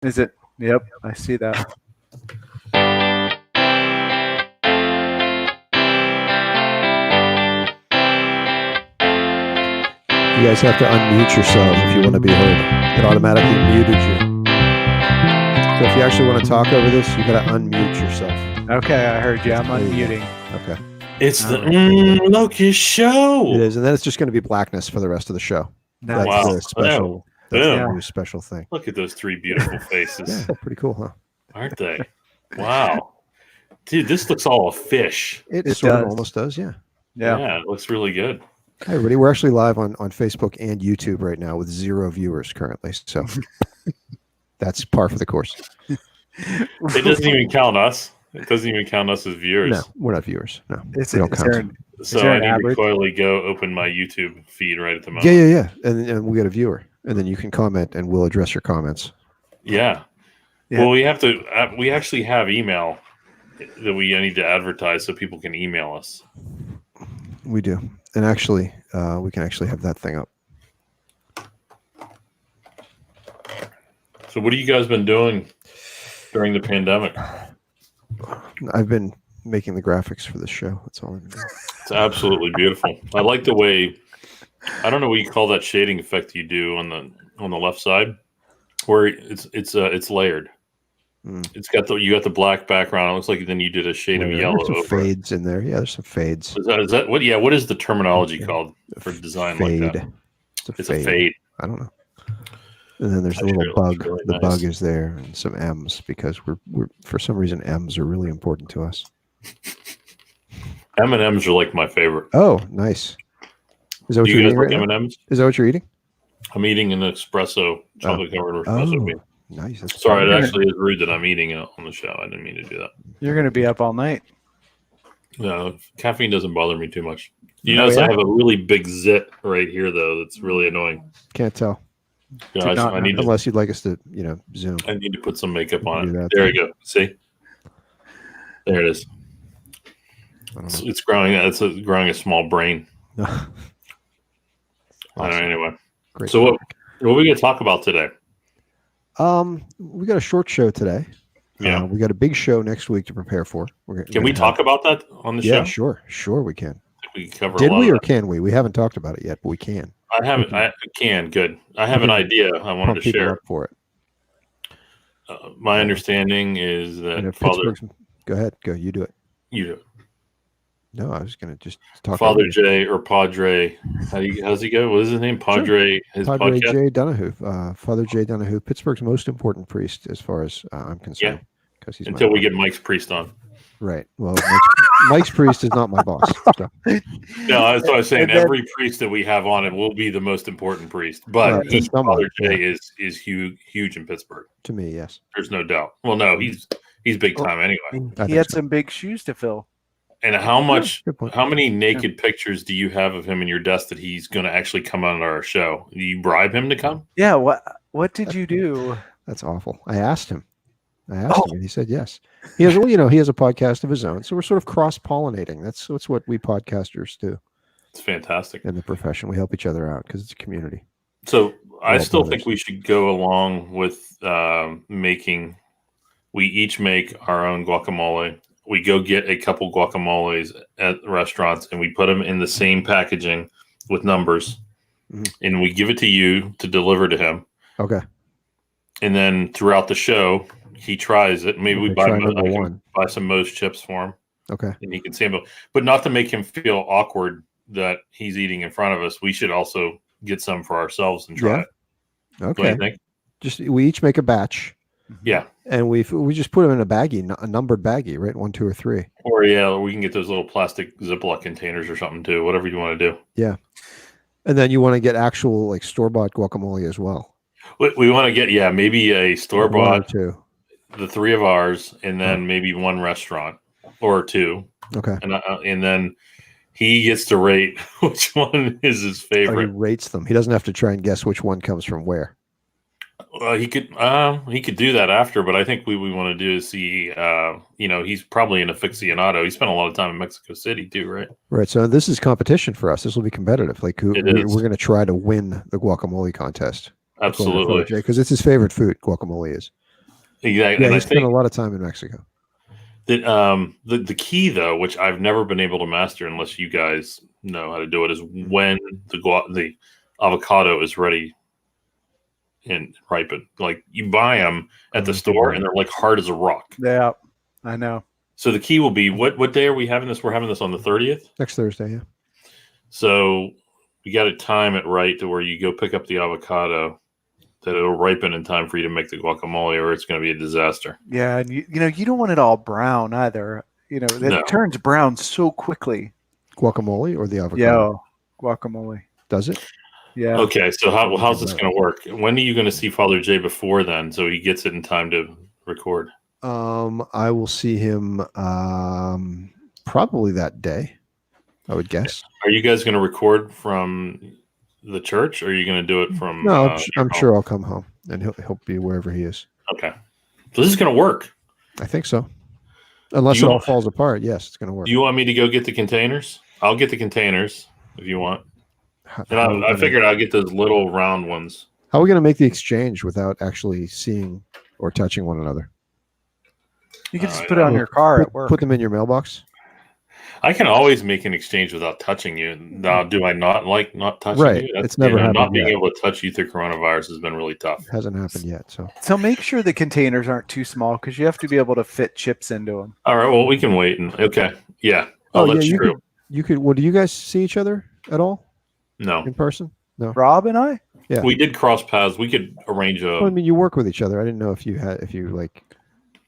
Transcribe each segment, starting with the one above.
Is it? Yep, I see that. You guys have to unmute yourself if you want to be heard. It automatically muted you. So if you actually want to talk over this, you got to unmute yourself. Okay, I heard you. I'm unmuting. Okay. It's the Locust Show. It is, and then it's just going to be blackness for the rest of the show. Nice. That's Wow. the special. That's Yeah. the new special thing. Look at those three beautiful faces. Yeah, pretty cool, huh? Aren't they? Wow. Dude, this looks all a fish. It It sort of does. almost does, yeah. Yeah. It looks really good. Hi, everybody. We're actually live on Facebook and YouTube right now with 0 viewers currently. So that's par for the course. It doesn't even count us. It doesn't even count us as viewers. No, we're not viewers. No, Is we don't count. So there I an need average? to coyly go open my YouTube feed right at the moment. Yeah. And we got a viewer. And then you can comment and we'll address your comments. Yeah. Yeah. Well, we have to. We actually have email that we need to advertise so people can email us. We do. And actually, we can actually have that thing up. So, what have you guys been doing during the pandemic? I've been making the graphics for this show. That's all I've been doing. It's absolutely beautiful. I like the way. I don't know what you call that shading effect you do on the left side, where it's layered. It's got you got the black background. It looks like then you did a shade of yellow. There's some over fades in there. Yeah, there's some fades. Is that what? Yeah, what is the terminology called for design Fade. like that? It's A fade. I don't know. And then there's a Actually, little it looks bug. really The nice. bug is there, and some M's because we're for some reason M's are really important to us. M&Ms are like my favorite. Oh, nice. Is that what Do you're you guys eating like right now? M&Ms? Is that what you're eating? I'm eating an espresso, chocolate covered espresso bean. Nice. That's Sorry, it Okay. actually is rude that I'm eating it on the show. I didn't mean to do that. You're going to be up all night. No, caffeine doesn't bother me too much. You Oh, notice yeah? I have a really big zit right here, though. That's really annoying. Can't tell Yeah, Did not I need to. unless you'd like us to, zoom. I need to put some makeup on Do it. that There too. you go. See, there it is. I don't It's growing. It's growing a small brain. know. I don't Awesome. know, anyway. Great. So what are we going to talk about today? We got a short show today. Yeah. We got a big show next week to prepare for. Can we talk about that on the Yeah, show? sure we can. We can cover Did a lot we of or can we? We haven't talked about it yet, but we can. that. I haven't. I can. Good. I have an idea I wanted Pump to people share. up for it. My understanding is that And if Father, Pittsburgh's, go ahead, you do it. you, No, I was going to just talk. Father over you. Jay or Padre, how's he go? What is his name? Padre. His Padre podcast. Jay Donahue, Father Jay Donahue, Pittsburgh's most important priest, as far as I'm concerned, because he's Until my we boss. get Mike's priest on. Right. Well, Mike's priest is not my boss. So. No, that's what I was saying. And then- Every priest that we have on it will be the most important priest. But Right, to someone, Father Jay yeah. is huge in Pittsburgh. To me, yes. There's no doubt. Well, no, he's big time anyway. I He think had so. some big shoes to fill. And how much? Good point. How many naked pictures do you have of him in your desk that he's going to actually come on our show? Do you bribe him to come? Yeah, what did you do? That's awful. I asked him, and he said yes. He has, he has a podcast of his own, so we're sort of cross-pollinating. That's what we podcasters do It's fantastic. in the profession. We help each other out because it's a community. So I Well, still brothers. think we should go along with making. We each make our own guacamole. We go get a couple guacamoles at restaurants, and we put them in the same packaging with numbers, Mhm. and we give it to you to deliver to him. Okay. And then throughout the show, he tries it. Maybe we Okay, buy try him, number I can one. buy some Moe's chips for him, Okay. and he can sample. But not to make him feel awkward that he's eating in front of us. We should also get some for ourselves and try Yeah. it. What do Okay. you think? Just we each make a batch, Yeah. and we just put them in a baggie, a numbered baggie, right? 1, 2, or 3. Or we can get those little plastic Ziploc containers or something too. Whatever you want to do. And then you want to get actual like store-bought guacamole as well. We want to get maybe a store One or bought, 2. the 3 of ours, and then maybe one restaurant or 2, Okay. and then he gets to rate which one is his Oh, he favorite. rates them. He doesn't have to try and guess which one comes from where. He could do that after, but I think what we want to do is see. He's probably an aficionado. He spent a lot of time in Mexico City too, right? Right. So this is competition for us. This will be competitive. Like It we're is. going to try to win the guacamole contest. Absolutely. Because it's his favorite food. Guacamole is. Exactly. Yeah, And I he spent a think lot of time in Mexico. that the key though, which I've never been able to master unless you guys know how to do it, is when the avocado is ready and ripened. Like you buy them at the store and they're like hard as a rock. Yeah, I know. So the key will be what day are we having this? We're having this on the 30th. Next Thursday, yeah. So you got to time it right to where you go pick up the avocado, that it'll ripen in time for you to make the guacamole, or it's going to be a disaster. Yeah, and you don't want it all brown either. It No. turns brown so quickly. Guacamole or the avocado? Yeah, guacamole. Does it? Yeah. Okay, so how's this going to work? When are you going to see Father Jay before then, so he gets it in time to record? I will see him probably that day, I would guess. Are you guys going to record from the church, or are you going to do it from? No, I'm sure I'll come home and he'll be wherever he is. Okay, so this is going to work. I think so. Unless it all falls apart, yes, it's going to work. Do you want me to go get the containers? I'll get the containers if you want. And I figured I'll get those little round ones. How are we going to make the exchange without actually seeing or touching one another? You can just put it on your car at work. Put them in your mailbox. I can always make an exchange without touching you. Now, do I not like not touching Right. you? It's never happened Not being yet. able to touch you through coronavirus has been really tough. It hasn't happened yet. So make sure the containers aren't too small because you have to be able to fit chips into them. All right. Well, we can wait. Okay. Yeah. Oh, that's yeah. true. You could. Well, do you guys see each other at all No. in person? No. Rob and I? Yeah. We did cross paths. We could arrange a. Well, I mean, you work with each other. I didn't know if you like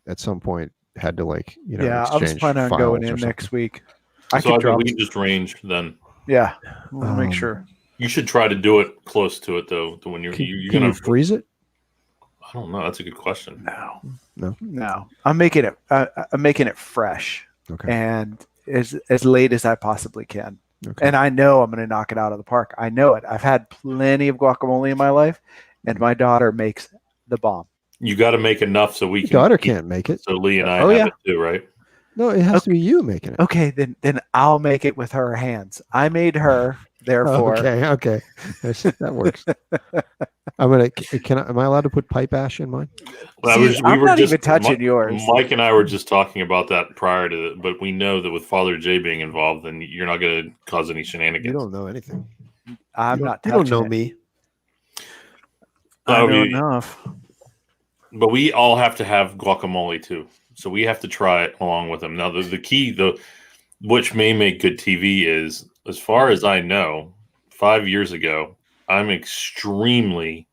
at some point had to Yeah, I was exchange planning on going files or in next something. week. So we can just range then. Yeah, we'll make sure. You should try to do it close to it though. To when you're Can gonna you freeze it? I don't know. That's a good question. No. I'm making it fresh Okay. and as late as I possibly can. Okay. And I know I'm going to knock it out of the park. I know it. I've had plenty of guacamole in my life, and my daughter makes the bomb. You got to make enough so we Your can. daughter eat. can't make it. So Lee and I Oh, have yeah. it too, right? No, it has to be you making it. Okay, then I'll make it with her hands. I made her, therefore. Okay. That works. Am I allowed to put pipe ash in mine? Well, See, I'm not even touching yours. Mike and I were just talking about that prior to it, but we know that with Father Jay being involved, then you're not going to cause any shenanigans. You don't know anything. I'm not You touching don't know it. me. I know we- enough. But we all have to have guacamole too, so we have to try it along with them. Now, the key, which may make good TV, is as far as I know, 5 years ago, I'm extremely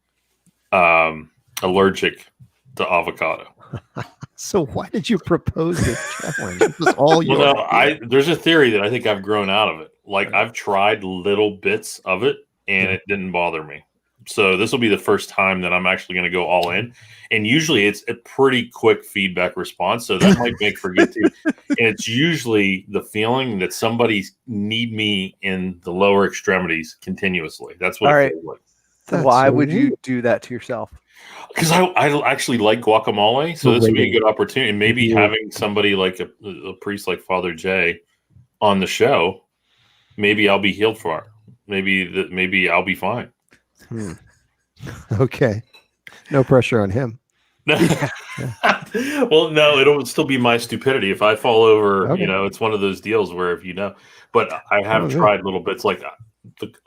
allergic to avocado. So why did you propose this challenge? It was all your Well, no, idea. there's a theory that I think I've grown out of it. Like I've tried little bits of it, and it didn't bother me. So this will be the first time that I'm actually going to go all in. And usually it's a pretty quick feedback response. So that might make for good too. And it's usually the feeling that somebody need me in the lower extremities continuously. That's what All it right. feels like. That's Why so would you weird. do that to yourself? Because I actually like guacamole. So this would be a good opportunity. And maybe having somebody like a priest like Father Jay on the show, maybe I'll be healed for it. Maybe I'll be fine. Okay. No pressure on him. Well, no, it'll still be my stupidity if I fall over. Okay. It's one of those deals where but I have tried little bits like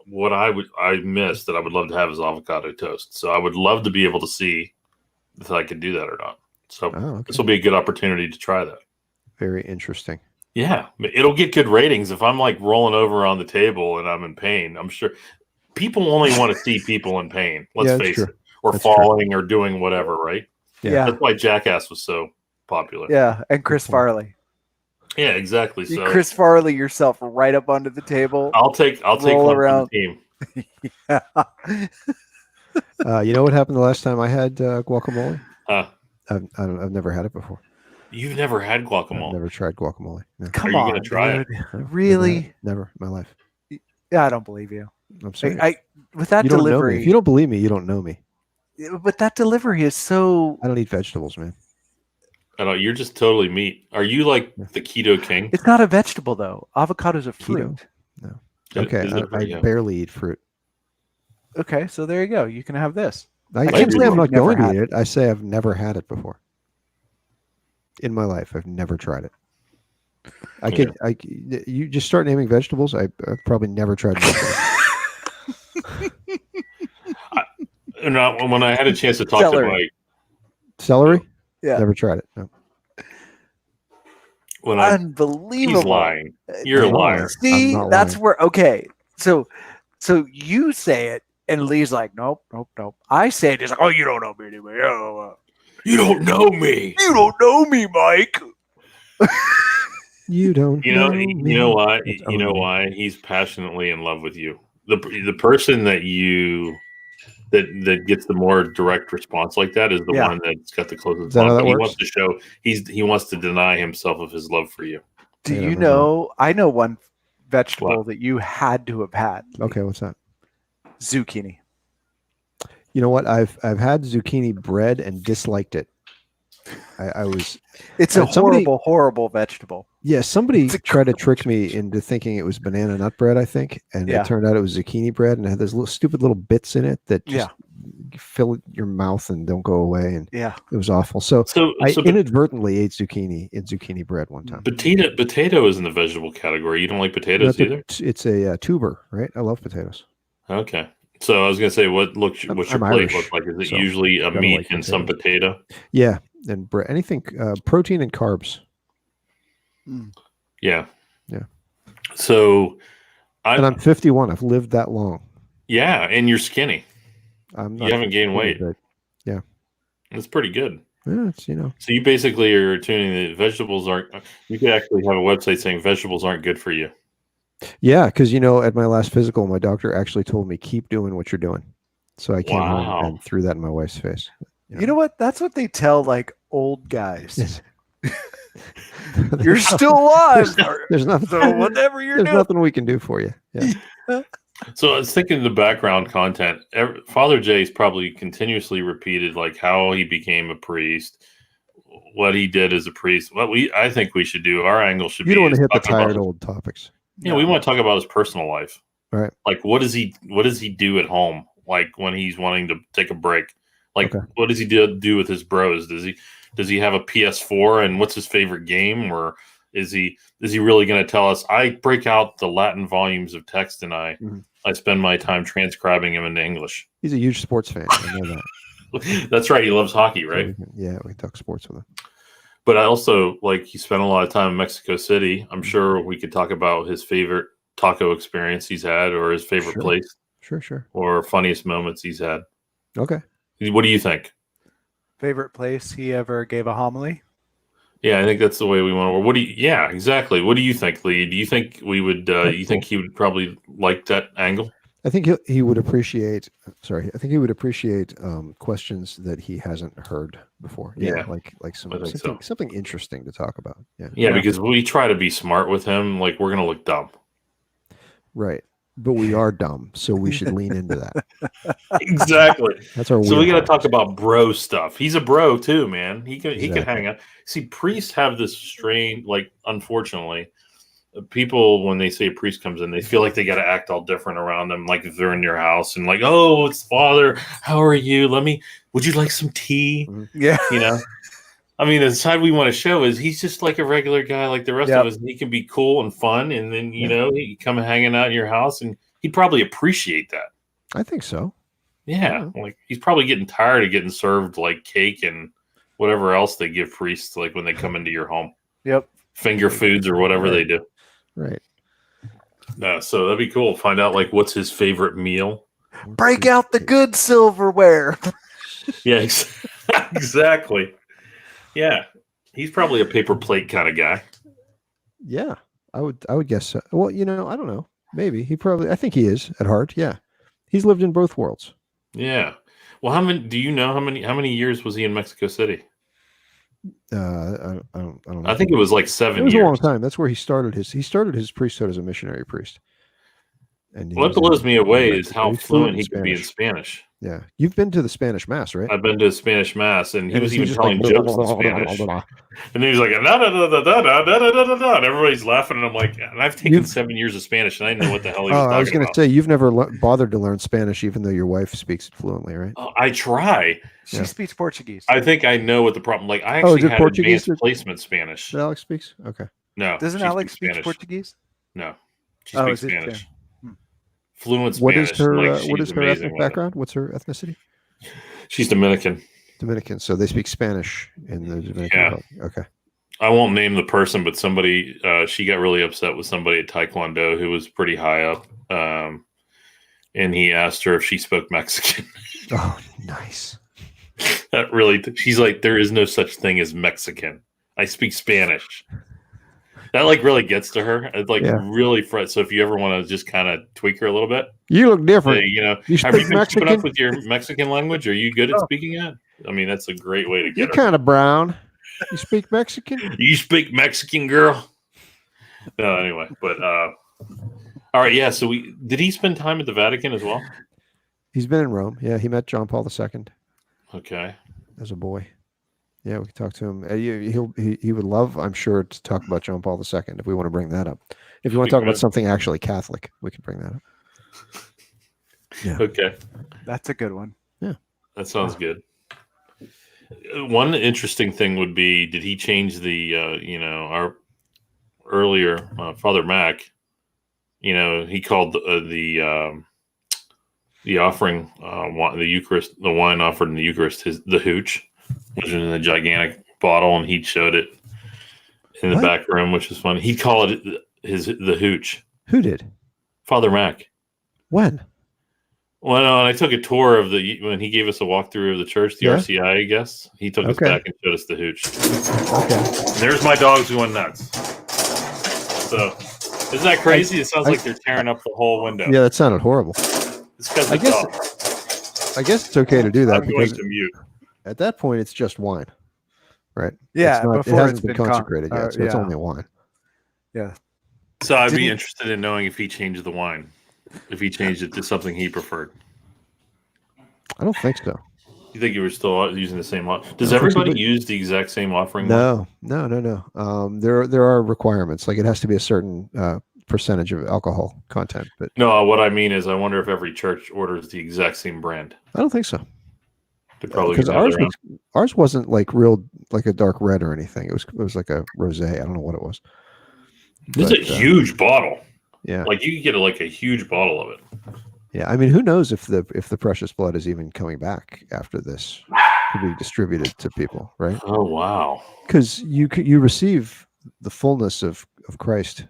what I miss that I would love to have is avocado toast. So I would love to be able to see if I could do that or not. So this will be a good opportunity to try that. Very interesting. Yeah, it'll get good ratings if I'm like rolling over on the table and I'm in pain. I'm sure people only want to see people in pain. Let's face it, or That's falling or doing whatever, right? Yeah. That's why Jackass was so popular. Yeah. And Chris Farley. Yeah, exactly. You So Chris Farley yourself right up onto the table. I'll take roll one around. from the team. Yeah. You know what happened the last time I had guacamole? Huh. I've never had it before. You've never had I've guacamole. never tried guacamole. No. Come you on, gonna try it? dude. No, Really? Never in my life. Yeah, I don't believe you. I'm sorry. With that You don't know me. delivery, If you don't believe me, you don't know me. but that delivery is so. I don't eat vegetables, man. I don't. You're just totally meat. Are you like the keto king? It's not a vegetable though. Avocado's a fruit. No. Is Okay, it- I yeah. barely eat fruit. Okay, so there you go. You can have this. I can't can't say believe I'm not you've never going to had eat it. I say I've never had it before. in my life. I've never tried it. You just start naming vegetables. I've probably never tried vegetables. When I had a chance to talk to Mike, celery, Yeah, never tried it. No. unbelievable. He's lying. You're a liar. See, I'm not that's lying. where okay. So you say it, and Lee's like, nope. I say it, he's like, oh, you don't know me anyway. You don't know me. You don't know me, Mike. You don't. You know why? That's You know only. why? He's passionately in love with you. The person that gets the more direct response like that is the Yeah. one that's got the closest Is that how bond. that But he works? wants to show he wants to deny himself of his love for you. Do I you never know? I know one vegetable What? that you had to have had. Okay, what's that? Zucchini. You know what? I've had zucchini bread and disliked it. I was It's a somebody- horrible vegetable. Yeah, somebody It's a tried to trick me into thinking it was banana nut bread, I think, and Yeah. it turned out it was zucchini bread, and it had those stupid little bits in it that just fill your mouth and don't go away, and Yeah. it was awful. So So, I so inadvertently ate zucchini in zucchini bread one time. potato is in the vegetable category. You don't like potatoes either? It's a tuber, right? I love potatoes. Okay. So I was gonna say, what's your I'm plate Irish, look like? Is it so usually a gotta meat like and some potato? Yeah, and bread, anything protein and carbs. Yeah. Yeah. So And I'm 51. I've lived that long. yeah, and you're skinny. I'm not. You haven't gained weight. but It's pretty good. yeah, it's So you basically are tuning that vegetables aren't. You could actually have a website saying vegetables aren't good for you. Yeah, because at my last physical, my doctor actually told me keep doing what you're doing. So I came Wow. home and threw that in my wife's face. You know what? That's what they tell like old guys. Yes. You're still alive. There's nothing. So whatever you're There's doing. nothing we can do for you. Yeah. So I was thinking of the background content. Father Jay's probably continuously repeated like how he became a priest, what he did as a priest. I think we should do. Our angle should You be. don't want to hit the talking about tired old topics. we want to talk about his personal life. Right. Like what does he do at home? Like when he's wanting to take a break. Like what does he do with his bros? Does he have a PS4 and what's his favorite game? Or is he really going to tell us I break out the Latin volumes of text and I spend my time transcribing them into English? He's a huge sports fan. I know that. That's right. He loves hockey, right? So we talk sports with him. But I also he spent a lot of time in Mexico City. I'm sure we could talk about his favorite taco experience he's had or his favorite place. Sure. Or funniest moments he's had. Okay. What do you think? Favorite place he ever gave a homily? Yeah, I think that's the way we want to. What do you? Yeah, exactly. What do you think, Lee? Do you think we would? You think he would probably like that angle? I think he would appreciate. Sorry, I think he would appreciate questions that he hasn't heard before. Yeah, like something interesting to talk about. Yeah, because we try to be smart with him. Like we're gonna look dumb. Right. But we are dumb, so we should lean into that. Exactly. That's our. So we got to talk about bro stuff. He's a bro too, man. He can hang out. See, priests have this strange, unfortunately, people when they say a priest comes in, they feel like they got to act all different around them, like if they're in your house and like, oh, it's Father. How are you? Would you like some tea? Yeah. I mean, the side we want to show is he's just like a regular guy like the rest of us. And he can be cool and fun. And then, he come hanging out in your house and he'd probably appreciate that. I think so. Yeah. Like he's probably getting tired of getting served like cake and whatever else they give priests like when they come into your home. Yep. Finger foods or whatever they do. Right. So that'd be cool. Find out like what's his favorite meal. Break out the good silverware. Yeah, exactly. Yeah, he's probably a paper plate kind of guy. Yeah, I would guess so. Well, I don't know. Maybe I think he is at heart. Yeah, he's lived in both worlds. Yeah. Well, how many years was he in Mexico City? I don't know. I think it was like 7 years. It was years. a long time. That's where he started his priesthood as a missionary priest. And what blows me away is how fluent he could be in Spanish. Yeah, you've been to the Spanish Mass, right? I've been to Spanish Mass, and he And was is he even just telling like, jokes in Spanish. And he was like, da, da, da, da, da, da, da, da, da, da, and everybody's laughing. And I'm like, and I've taken 7 years of Spanish, and I didn't know what the hell he was Oh, I was talking going to about. say, you've never bothered to learn Spanish, even though your wife speaks it fluently, right? I try. She speaks Portuguese. I think I know what the problem. Like, I actually had Portuguese advanced placement Spanish. that Alex speaks? Okay. No, Doesn't she Alex speaks speak Spanish. Portuguese? No, she Oh, speaks is it Spanish. Hmm. Fluent What Spanish. is her Like, what she's is her amazing ethnic with it. background? What's her ethnicity? She's Dominican. Dominican. So they speak Spanish in the Dominican Republic. Okay. I won't name the person, but somebody, she got really upset with somebody at Taekwondo who was pretty high up. And he asked her if she spoke Mexican. Oh, nice. That really, she's like, there is no such thing as Mexican. I speak Spanish. That like really gets to her. It's like really frets. So if you ever want to just kind of tweak her a little bit, you look different. You know, you have you been Mexican? keeping up with your Mexican language? Are you good at speaking it? I mean, that's a great way to get You're her. kind of brown. You speak Mexican? You speak Mexican, girl? No, anyway, but all right, yeah. So did he spend time at the Vatican as well? He's been in Rome. Yeah, he met John Paul II. Okay. As a boy. Yeah, we could talk to him. He would love, I'm sure, to talk about John Paul II if we want to bring that up. If you want to talk about something actually Catholic, we could bring that up. Yeah. Okay. That's a good one. Yeah. That sounds good. One interesting thing would be, did he change the, our earlier Father Mac, he called the offering, the Eucharist, the wine offered in the Eucharist, the hooch, which was in a gigantic bottle, and he showed it in the back room, which is funny. He called it the hooch. Who did? Father Mac. When? Well, no, and I took a tour when he gave us a walkthrough of the church, the RCI, I guess. He took us back and showed us the hooch. Okay. And there's my dogs going nuts. So, isn't that crazy? It sounds like they're tearing up the whole window. Yeah, that sounded horrible. It's because I guess it's okay to do that. I'm going to mute. At that point, it's just wine, right? Yeah, it hasn't been consecrated yet, so it's only wine. Yeah. So I'd be interested in knowing if he changed the wine, if he changed it to something he preferred. I don't think so. You think you were still using the same offering? Does everybody use the exact same offering? No. There are requirements. Like it has to be a certain percentage of alcohol content. But no, what I mean is, I wonder if every church orders the exact same brand. I don't think so. Because ours wasn't like a dark red or anything. It was like a rosé. I don't know what it was. It's a huge bottle. Yeah, like you could get a huge bottle of it. Yeah, I mean, who knows if the precious blood is even coming back after this to be distributed to people, right? Oh wow! Because you receive the fullness of Christ,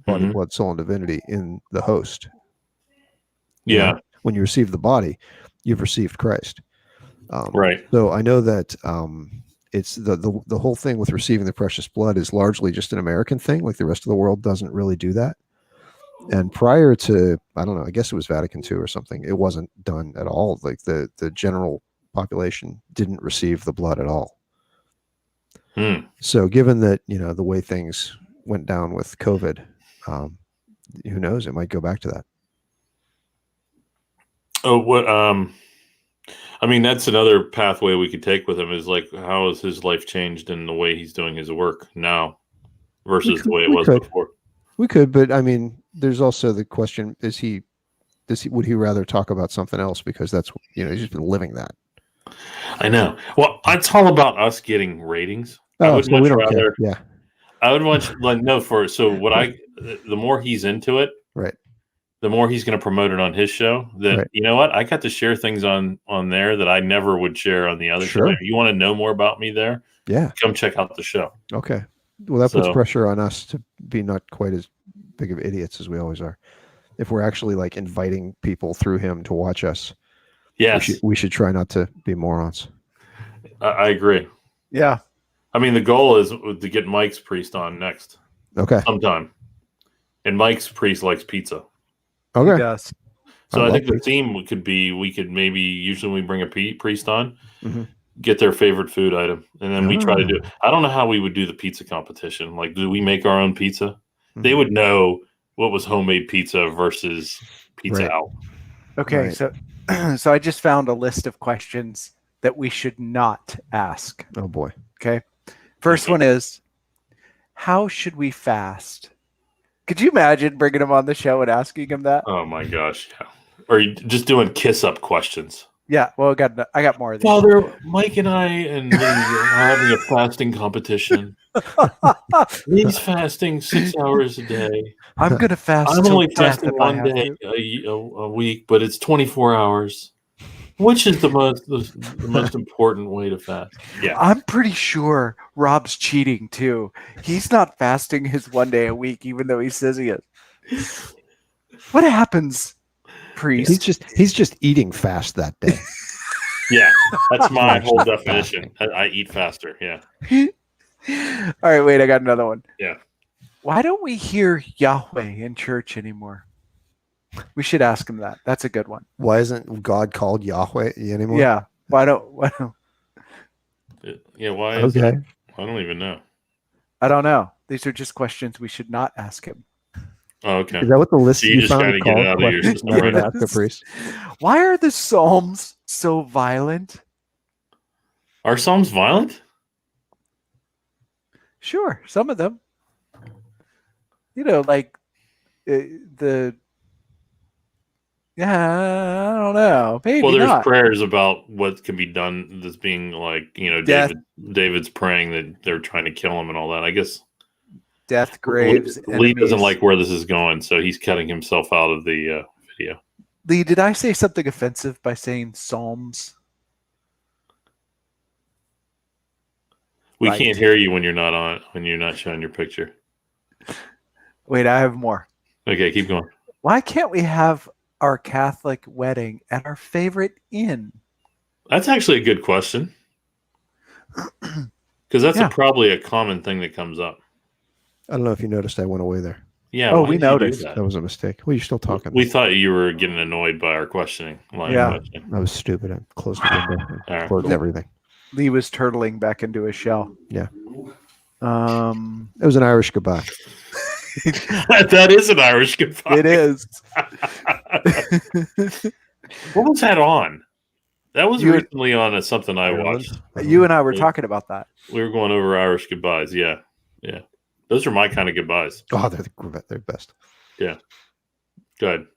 body, blood, soul, and divinity in the host. Yeah. When you receive the body, you've received Christ. Right. So I know that it's the whole thing with receiving the precious blood is largely just an American thing. Like the rest of the world doesn't really do that. And prior to, I don't know, I guess it was Vatican II or something, it wasn't done at all. Like the general population didn't receive the blood at all. So given that, the way things went down with COVID, who knows, it might go back to that. Oh, what, I mean, that's another pathway we could take with him is like, how has his life changed in the way he's doing his work now versus the way it was before? We could, but I mean, there's also the question: would he rather talk about something else because that's he's just been living that? I know. Well, it's all about us getting ratings. I would much rather. Yeah, I would much the more he's into it, right, the more he's going to promote it on his show. That you know what, I got to share things on there that I never would share on the other show. If you want to know more about me there, come check out the show. Okay. Well, that puts pressure on us to be not quite as big of idiots as we always are. If we're actually like inviting people through him to watch us, we should try not to be morons. I agree. Yeah. I mean, the goal is to get Mike's priest on next. Okay. Sometime. And Mike's priest likes pizza. Okay. He does. So I think the theme could be, we could maybe, usually when we bring a priest on, get their favorite food item. And then we try to do, I don't know how we would do the pizza competition. Like, do we make our own pizza? They would know what was homemade pizza versus pizza out. Okay. So So I just found a list of questions that we should not ask. Oh boy. Okay. First one is, how should we fast? Could you imagine bringing him on the show and asking him that? Oh my gosh, yeah. Or you just doing kiss up questions. Yeah. Well, I got more of these. Father, Mike and I and Lee are having a fasting competition. Lee's fasting 6 hours a day. I'm gonna fast. I'm till only death fasting if I one have day to. a week, but it's 24 hours. Which is the most important way to fast? Yeah. I'm pretty sure Rob's cheating too. He's not fasting his 1 day a week, even though he says he is. What happens, priest? He's just eating fast that day. Yeah, that's my whole definition. I eat faster. Yeah. All right, wait, I got another one. Yeah. Why don't we hear Yahweh in church anymore? We should ask him that. That's a good one. Why isn't God called Yahweh anymore? Yeah. Why don't? Yeah. Why? Is Okay. that? I don't even know. I don't know. These are just questions we should not ask him. Oh, okay. Is that what the list So you you just found gotta get called? it out of your Questions system, never right? to ask the priest. Why are the Psalms so violent? Are Psalms violent? Sure, some of them. You know, like the. Yeah, I don't know. Maybe Well, there's not. prayers about what can be done. That's being like, Death. David's praying that they're trying to kill him and all that. I guess Death, graves, Lee doesn't enemies. like where this is going, so he's cutting himself out of the video. Lee, did I say something offensive by saying Psalms? We Right. can't hear you when you're not showing your picture. Wait, I have more. Okay, keep going. Why can't we have our Catholic wedding at our favorite inn? That's actually a good question. Because that's Yeah. probably a common thing that comes up. I don't know if you noticed I went away there. Yeah. Oh, why we did you do noticed. that? That was a mistake. Well, you're still talking. We thought you were getting annoyed by our questioning. Line Yeah. of questioning. I was stupid. I closed the window. All right. Closed everything. Lee was turtling back into his shell. Yeah. It It was an Irish goodbye. That is an Irish goodbye. is. What was that on? That was You- recently on something I watched. You and I were talking about that. We were going over Irish goodbyes. Yeah. Yeah. Those are my kind of goodbyes. Oh, they're best. Go ahead.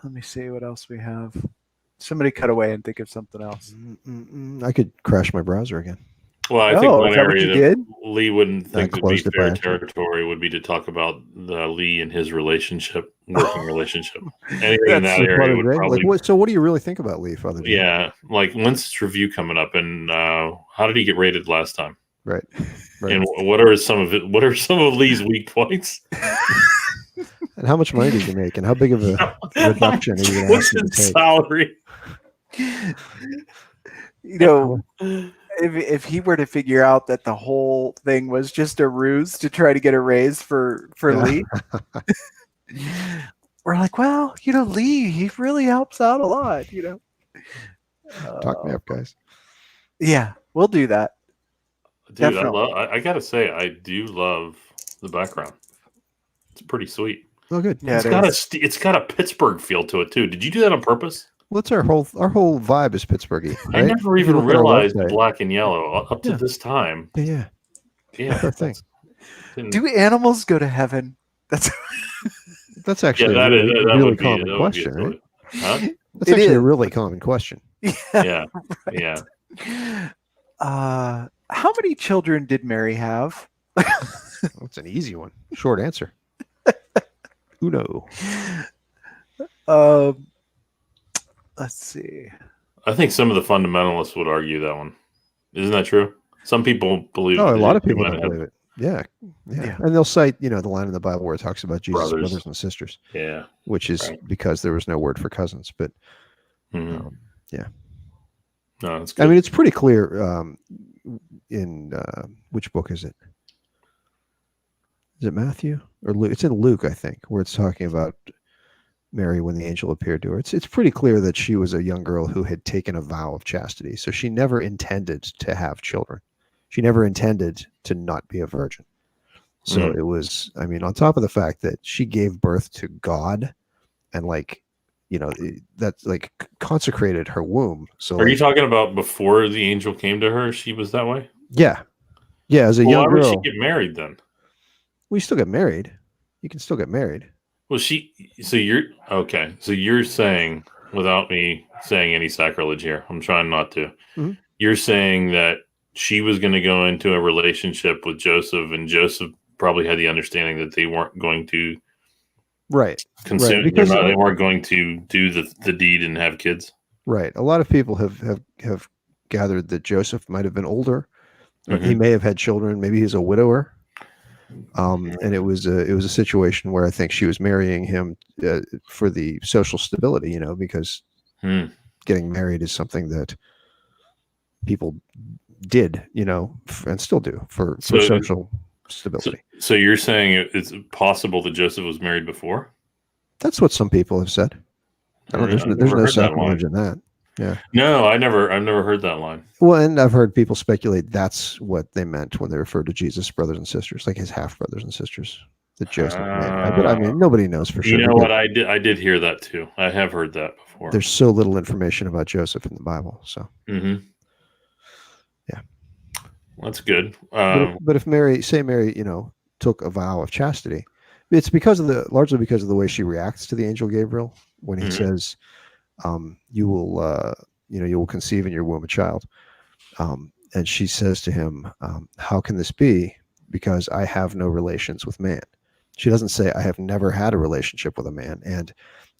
Let me see what else we have. Somebody cut away and think of something else. I could crash my browser again. Well, I think Oh, one is that what area you that did? Lee wouldn't think would be closed it by fair accident. territory would be to talk about Lee and his relationship, working relationship. Anything in That's that area Father would Jay? probably. So what do you really think about Lee, Father Jay? Yeah, like when's this review coming up, and how did he get rated last time? Right. Right. And what are some of it? What are some of Lee's weak points? And how much money did you make? And how big of a reduction are you going to What's ask him his to take? salary? You know, if he were to figure out that the whole thing was just a ruse to try to get a raise for Yeah. Lee, we're like, well, you know, Lee, he really helps out a lot, you know. Talk me up, guys. Yeah, we'll do that. Dude, Definitely. I gotta say, I do love the background. It's pretty sweet. Oh, good. Yeah, It's got a Pittsburgh feel to it too. Did you do that on purpose? Well, it's our whole vibe is Pittsburghy. I Right? never If you even look at our realized website- black and yellow up to Yeah. this time. Yeah. Yeah, That's our thing. didn't- Do animals go to heaven? That's That's actually that a really, is- that really would be- common that would be a question, right? toy. Huh? That's It actually is. a really common question. Yeah, right. yeah. How many children did Mary have? That's an easy one. Short answer. Uno. Let's see. I think some of the fundamentalists would argue that one. Isn't that true? Some people believe. Oh, a that lot of he people might don't have- believe it. Yeah. Yeah. And they'll cite, the line in the Bible where it talks about Jesus' Brothers. brothers and sisters, Yeah. which is Right. because there was no word for cousins. But Mhm. yeah. No, that's good. I mean, it's pretty clear in which book is it? Is it Matthew or Luke? It's in Luke, I think, where it's talking about Mary when the angel appeared to her. It's pretty clear that she was a young girl who had taken a vow of chastity. So she never intended to have children. She never intended to not be a virgin. So it was, I mean, on top of the fact that she gave birth to God and like, that's like consecrated her womb. So Are you like, talking about before the angel came to her? She was that way. yeah, as a Well, young why would she girl, get married then? we still get married. You can still get married. Well, so you're okay. So you're saying, without me saying any sacrilege here, I'm trying not to. Mhm. You're saying that she was going to go into a relationship with Joseph, and Joseph probably had the understanding that they weren't going to Right. consume. Because They weren't going to do the deed and have kids. right, a lot of people have gathered that Joseph might have been older. Or he Mhm. may have had children. Maybe he's a widower. And it was a situation where I think she was marrying him for the social stability, because Hmm. getting married is something that people did, and still do for social stability. So you're saying it's possible that Joseph was married before? That's what some people have said. I've There's never no heard that line. sacrilege in that. Yeah. No, I've never heard that line. Well, and I've heard people speculate that's what they meant when they referred to Jesus' brothers and sisters, like his half brothers and sisters that Joseph made. But I mean, nobody knows for sure. You know what? I did hear that too. I have heard that before. There's so little information about Joseph in the Bible. So, Mm-hmm. Yeah. That's good. But if Mary, took a vow of chastity, it's largely because of the way she reacts to the angel Gabriel when he says, you will conceive in your womb a child. And she says to him, how can this be? Because I have no relations with man. She doesn't say I have never had a relationship with a man. And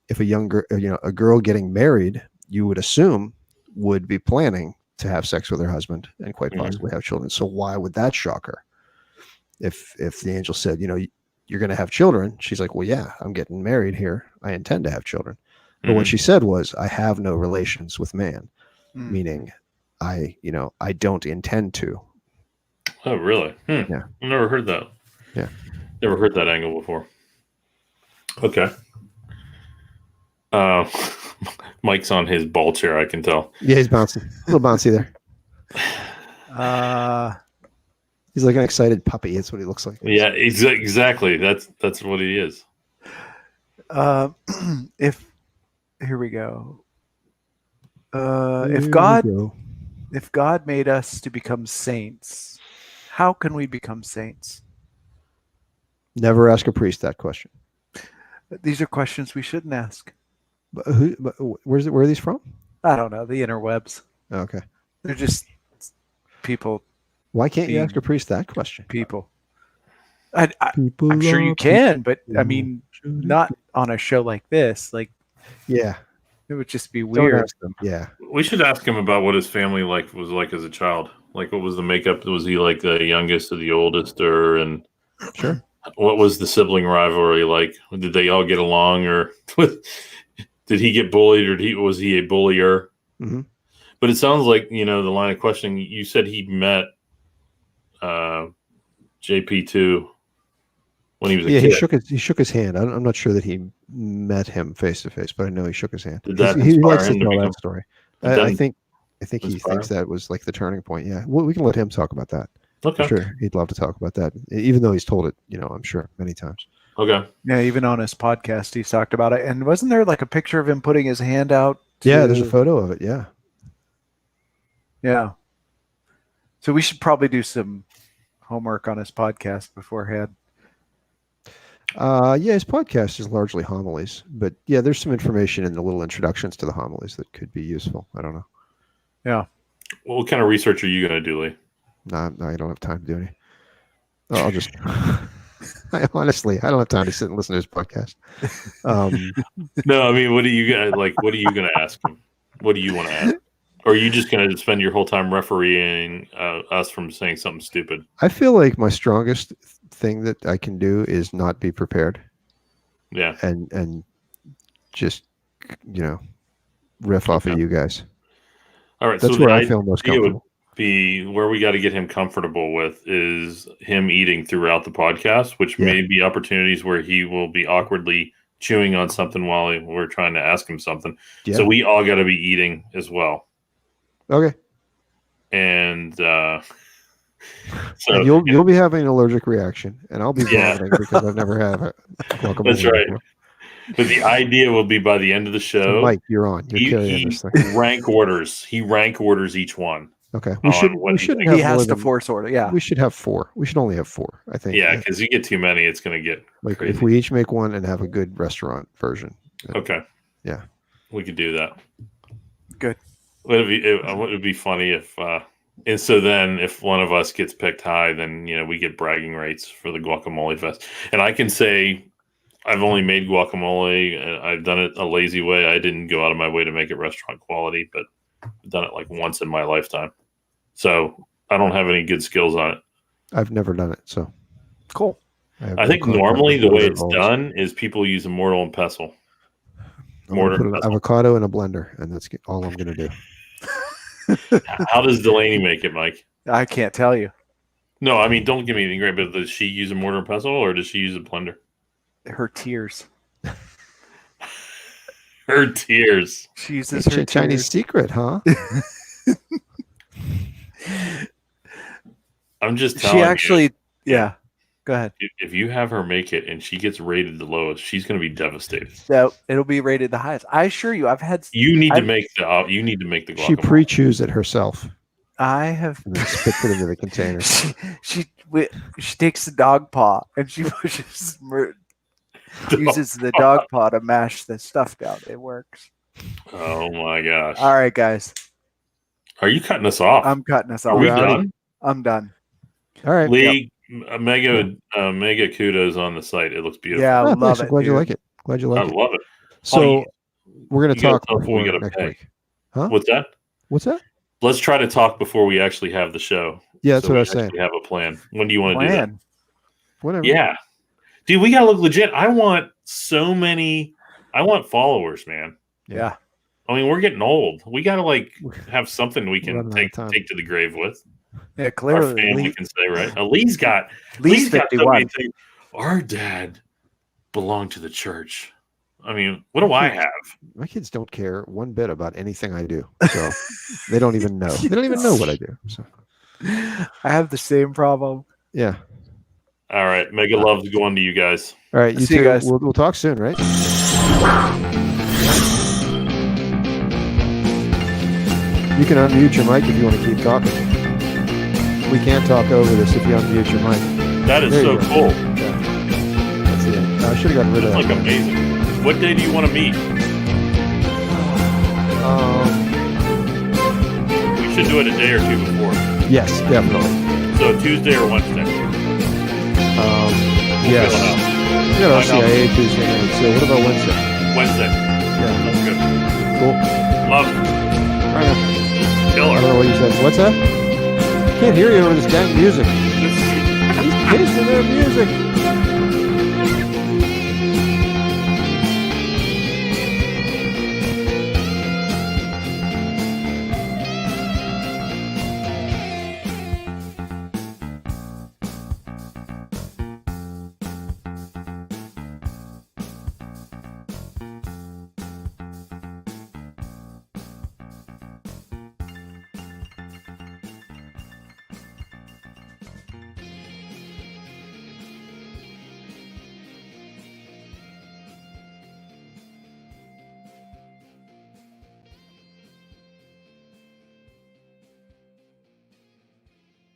if a girl getting married, you would assume would be planning to have sex with her husband and quite possibly have children. So why would that shock her? If the angel said, you're going to have children, she's like, well, yeah, I'm getting married here. I intend to have children. But what she said was, I have no relations with man, meaning I don't intend to. Oh, really? Yeah. I've never heard that. Yeah. Never heard that angle before. Okay. Mike's on his ball chair, I can tell. Yeah, he's bouncing. A little bouncy there. He's like an excited puppy. That's what he looks like. Yeah, exactly. That's what he is. Here we go. If God made us to become saints, how can we become saints? Never ask a priest that question. These are questions we shouldn't ask. But where are these from? I don't know. The interwebs. Okay. They're just people. Why can't you ask a priest that question? People. I'm sure you can, but I mean, not on a show like this. Like, yeah, it would just be weird. Yeah, we should ask him about what his family was like as a child. Like, what was the makeup? Was he like the youngest or the oldest, and sure? What was the sibling rivalry like? Did they all get along, or did he get bullied, or was he a bullier? Mm-hmm. But it sounds like the line of questioning. You said he met JP2 when he was a kid. He shook his hand. I'm not sure that he met him face to face, but I know he shook his hand. Did that he likes to him tell to that story. I think he thinks that was like the turning point. Yeah, well, we can let him talk about that. Okay, sure, he'd love to talk about that, even though he's told it. I'm sure many times. Okay. Yeah, even on his podcast, he's talked about it. And wasn't there like a picture of him putting his hand out? Yeah, there's a photo of it. Yeah. Yeah. So we should probably do some homework on his podcast beforehand. Yeah, his podcast is largely homilies, but yeah, there's some information in the little introductions to the homilies that could be useful. I don't know. Yeah. Well, what kind of research are you going to do, Lee? No, I don't have time to do any. I'll just. I don't have time to sit and listen to his podcast. No, I mean, what are you going to ask him? What do you want to ask? Or are you just going to spend your whole time refereeing us from saying something stupid? I feel like my strongest thing that I can do is not be prepared. Yeah. And just, riff off of you guys. All right. That's where I feel most comfortable. Where we got to get him comfortable with is him eating throughout the podcast, which may be opportunities where he will be awkwardly chewing on something while we're trying to ask him something. Yeah. So we all got to be eating as well. Okay. And So And you'll be having an allergic reaction, and I'll be Yeah. vomiting because I've never had a guacamole. That's right. before. But the idea will be by the end of the So show, Mike, you're on. You're carrying he this thing. rank orders. He rank orders each one. Okay. on what We he shouldn't thinks. He have more has to than force order. Yeah. we should have 4. We should only have 4, I think. Yeah, because you get too many, it's going to get Like crazy. if we each make one and have a good restaurant version. Okay. Yeah. We could do that. Good. It would be funny if, and so then if one of us gets picked high, then we get bragging rights for the guacamole fest. And I can say I've only made guacamole. I've done it a lazy way. I didn't go out of my way to make it restaurant quality, but I've done it like once in my lifetime. So I don't have any good skills on it. I've never done it, so Cool. I think normally the way it's done is people use a mortar and pestle. I'm gonna Mortar put and an pestle. avocado in a blender, and that's all I'm going to do. How does Delaney make it, Mike? I can't tell you. No, I mean, don't give me anything great, but does she use a mortar and pestle or does she use a blender? Her tears. Her tears. She uses It's her a Chinese tears. secret, huh? I'm just telling She actually, you, yeah. Go ahead. if you have her make it and she gets rated the lowest, she's going to be devastated. So it'll be rated the highest. I assure you, I've had. You need to I've- make the guacamole. She pre-chews it herself I have. and then spits it into the container. She takes the dog paw and she uses the dog paw to mash the stuff down. It works. Oh my gosh! All right, guys. Are you cutting us off? I'm cutting us Are off. we We're out. done? I'm done. All right. Lee, mega kudos on the site. It looks beautiful. Yeah, I Oh, love thanks. it. I'm glad you dude. like it. Glad you I like it. love it. So we're going to you gotta talk tell us what we before gotta next pay. week. Huh? What's that? What's that? Let's try to talk before we actually have the show. Yeah, that's So what we I was saying. actually have a plan. When do you want to do that? Plan. Whatever. Yeah. Dude, we gotta look legit. I want followers, man. Yeah. I mean, we're getting old. We gotta have something we Running can out take of time. to the grave with. Yeah, Our clearly. family can say, right? Lee's got Lee's so many 51. things. Our dad belonged to the church. I mean, what do I have? My kids don't care one bit about anything I do. So they don't even know. They don't even know what I do. So I have the same problem. yeah. All right. Mega love's going to you guys. All right. You See you two, guys. We'll talk soon, right? You can unmute your mic if you want to keep talking. We can't talk over this if you unmute your mic. That is There so you go. cool. That's it. I should have gotten rid of That's that. amazing. What day do you want to meet? We should do it a day or two before. Yes, definitely. So Tuesday or Wednesday. Yes. fill it out. We got Find out. RCIA Tuesday night. So what about Wednesday? Wednesday. Yeah. That's good. Cool. Love. Right on. I don't know Killer. what you said. What's that? Can't hear you over this dang music. These kids and their music.